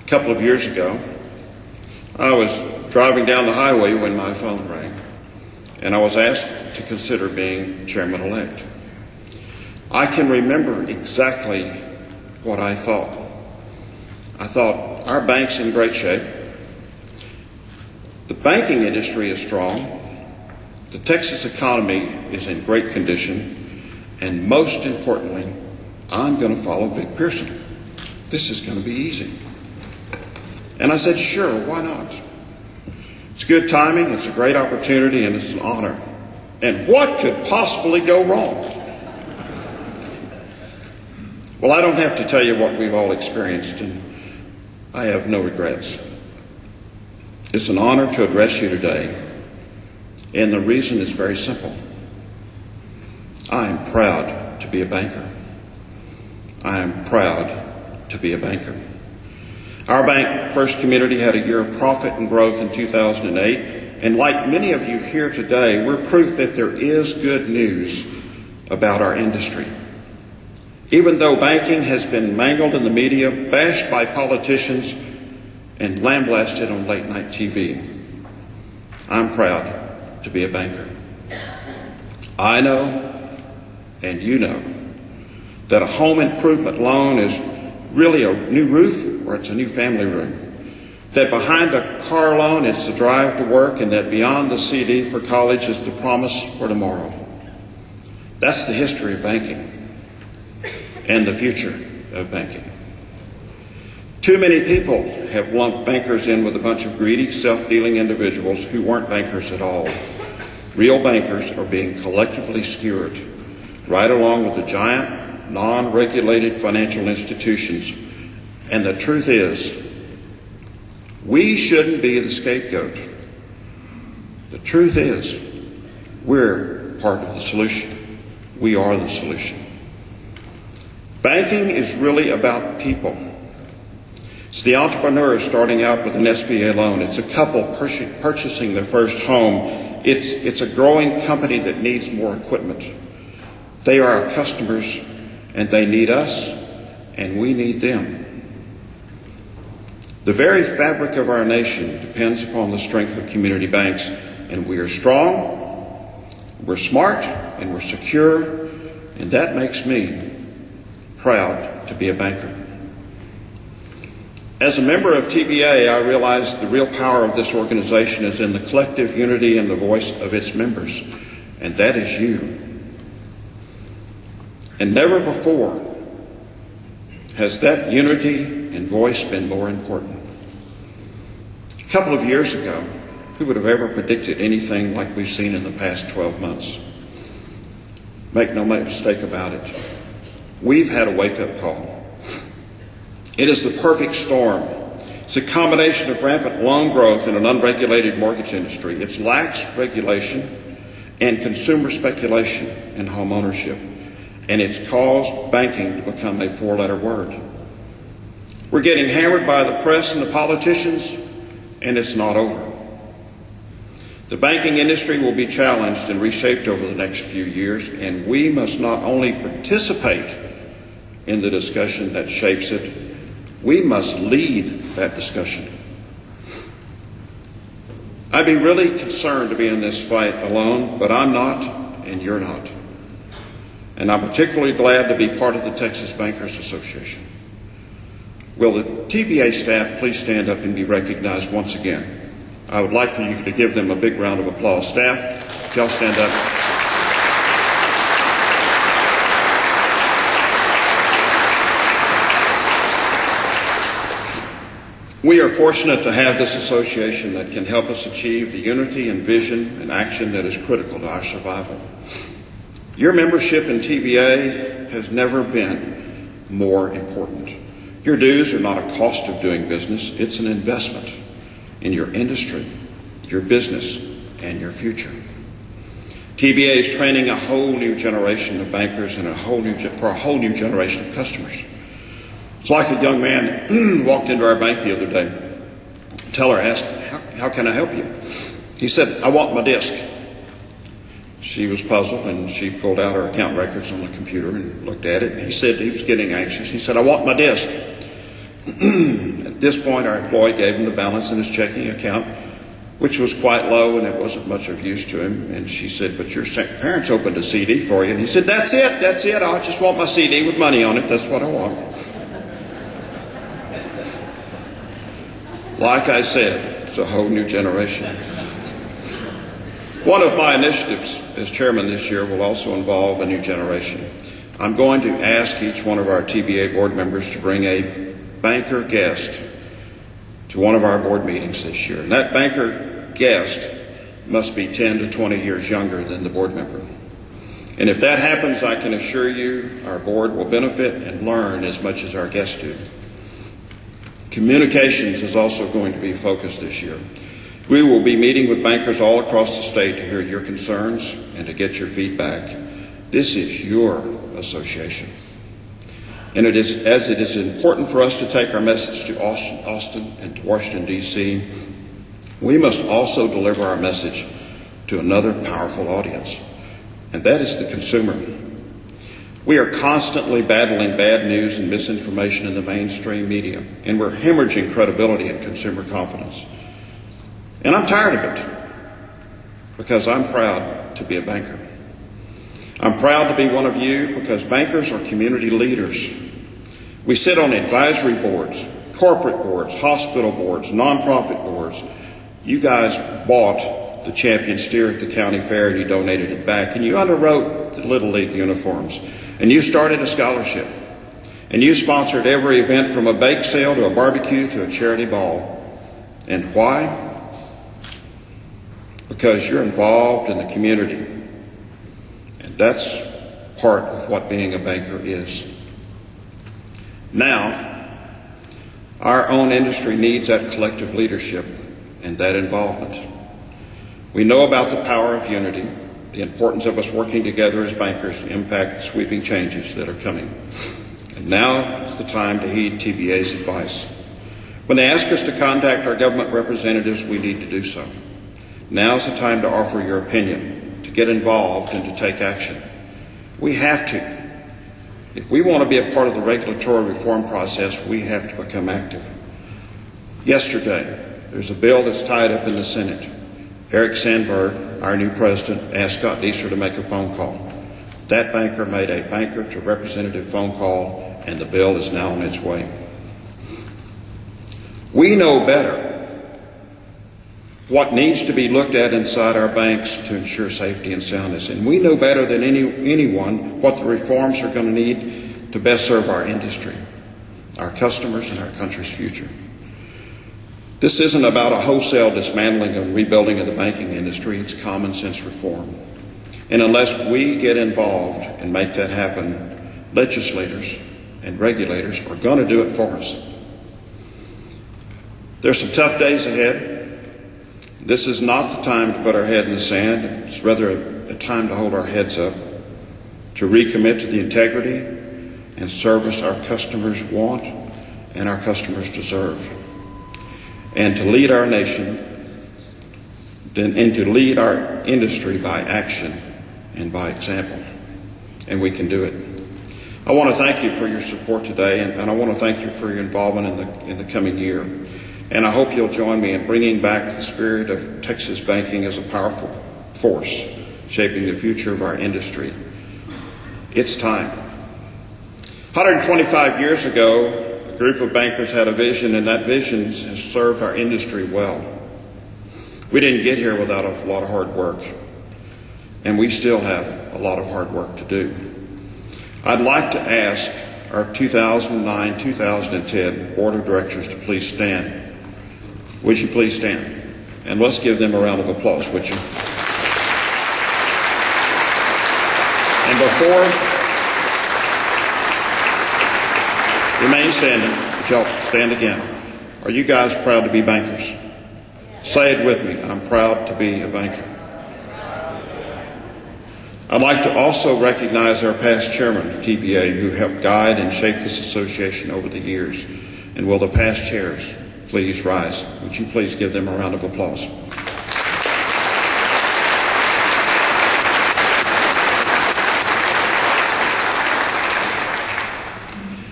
A couple of years ago, I was driving down the highway when my phone rang, and I was asked to consider being chairman-elect. I can remember exactly what I thought. I thought, our bank's in great shape. The banking industry is strong. The Texas economy is in great condition. And most importantly, I'm going to follow Vic Pearson. This is going to be easy. And I said, sure, why not? It's good timing, it's a great opportunity, and it's an honor. And what could possibly go wrong? Well, I don't have to tell you what we've all experienced, and I have no regrets. It's an honor to address you today, and the reason is very simple. I am proud to be a banker. I am proud to be a banker. Our bank, First Community, had a year of profit and growth in 2008, and like many of you here today, we're proof that there is good news about our industry. Even though banking has been mangled in the media, bashed by politicians, and lambasted on late-night TV, I'm proud to be a banker. I know, and you know, that a home improvement loan is really a new roof or it's a new family room. That behind a car loan it's the drive to work, and that beyond the CD for college is the promise for tomorrow. That's the history of banking and the future of banking. Too many people have lumped bankers in with a bunch of greedy, self-dealing individuals who weren't bankers at all. Real bankers are being collectively skewered right along with the giant, non-regulated financial institutions. And the truth is, we shouldn't be the scapegoat. The truth is, we're part of the solution. We are the solution. Banking is really about people. It's the entrepreneur starting out with an SBA loan. It's a couple purchasing their first home. It's a growing company that needs more equipment. They are our customers, and they need us, and we need them. The very fabric of our nation depends upon the strength of community banks, and we are strong, we're smart, and we're secure, and that makes me proud to be a banker. As a member of TBA, I realize the real power of this organization is in the collective unity and the voice of its members, and that is you. And never before has that unity and voice been more important. A couple of years ago, who would have ever predicted anything like we've seen in the past 12 months? Make no mistake about it. We've had a wake-up call. It is the perfect storm. It's a combination of rampant loan growth in an unregulated mortgage industry. It's lax regulation and consumer speculation in home ownership. And it's caused banking to become a four-letter word. We're getting hammered by the press and the politicians, and it's not over. The banking industry will be challenged and reshaped over the next few years, and we must not only participate in the discussion that shapes it, we must lead that discussion. I'd be really concerned to be in this fight alone, but I'm not, and you're not. And I'm particularly glad to be part of the Texas Bankers Association. Will the TBA staff please stand up and be recognized once again? I would like for you to give them a big round of applause. Staff, y'all stand up. We are fortunate to have this association that can help us achieve the unity and vision and action that is critical to our survival. Your membership in TBA has never been more important. Your dues are not a cost of doing business, it's an investment in your industry, your business, and your future. TBA is training a whole new generation of bankers and for a whole new generation of customers. It's like a young man walked into our bank the other day. The teller asked, how can I help you? He said, I want my disc. She was puzzled, and she pulled out her account records on the computer and looked at it. And he said he was getting anxious. He said, I want my disc. At this point, our employee gave him the balance in his checking account, which was quite low and it wasn't much of use to him. And she said, "But your parents opened a CD for you." And he said, that's it. I just want my CD with money on it. That's what I want." Like I said, it's a whole new generation. One of my initiatives as chairman this year will also involve a new generation. I'm going to ask each one of our TBA board members to bring a banker guest to one of our board meetings this year. And that banker guest must be 10 to 20 years younger than the board member. And if that happens, I can assure you our board will benefit and learn as much as our guests do. Communications is also going to be focused this year. We will be meeting with bankers all across the state to hear your concerns and to get your feedback. This is your association. And as it is important for us to take our message to Austin and to Washington, D.C., we must also deliver our message to another powerful audience, and that is the consumer. We are constantly battling bad news and misinformation in the mainstream media, and we're hemorrhaging credibility and consumer confidence. And I'm tired of it, because I'm proud to be a banker. I'm proud to be one of you because bankers are community leaders. We sit on advisory boards, corporate boards, hospital boards, nonprofit boards. You guys bought the champion steer at the county fair and you donated it back, and you underwrote the Little League uniforms, and you started a scholarship, and you sponsored every event from a bake sale to a barbecue to a charity ball. And why? Because you're involved in the community. And that's part of what being a banker is. Now, our own industry needs that collective leadership and that involvement. We know about the power of unity, the importance of us working together as bankers to impact the sweeping changes that are coming. And now is the time to heed TBA's advice. When they ask us to contact our government representatives, we need to do so. Now is the time to offer your opinion, to get involved, and to take action. We have to. If we want to be a part of the regulatory reform process, we have to become active. Yesterday, there's a bill that's tied up in the Senate. Eric Sandberg, our new president, asked Scott Deeser to make a phone call. That banker made a banker to representative phone call, and the bill is now on its way. We know better what needs to be looked at inside our banks to ensure safety and soundness. And we know better than anyone what the reforms are going to need to best serve our industry, our customers, and our country's future. This isn't about a wholesale dismantling and rebuilding of the banking industry. It's common sense reform. And unless we get involved and make that happen, legislators and regulators are going to do it for us. There's some tough days ahead. This is not the time to put our head in the sand. It's rather a time to hold our heads up, to recommit to the integrity and service our customers want and our customers deserve, and to lead our nation and to lead our industry by action and by example. And we can do it. I want to thank you for your support today, and I want to thank you for your involvement in the coming year. And I hope you'll join me in bringing back the spirit of Texas banking as a powerful force shaping the future of our industry. It's time. 125 years ago, a group of bankers had a vision, and that vision has served our industry well. We didn't get here without a lot of hard work, and we still have a lot of hard work to do. I'd like to ask our 2009-2010 Board of Directors to please stand. Would you please stand? And let's give them a round of applause, would you? And remain standing. Would y'all stand again? Are you guys proud to be bankers? Say it with me. I'm proud to be a banker. I'd like to also recognize our past chairman of TBA who helped guide and shape this association over the years. And will the past chairs please rise? Would you please give them a round of applause?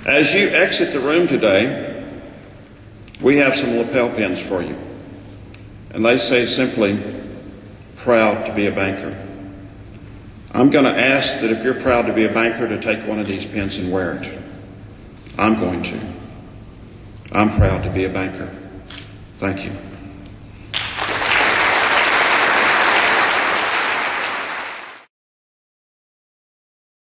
As you exit the room today, We have some lapel pins for you, and they say simply, "Proud to be a banker." I'm going to ask that if you're proud to be a banker, to take one of these pins and wear it. I'm going to. I'm proud to be a banker. Thank you.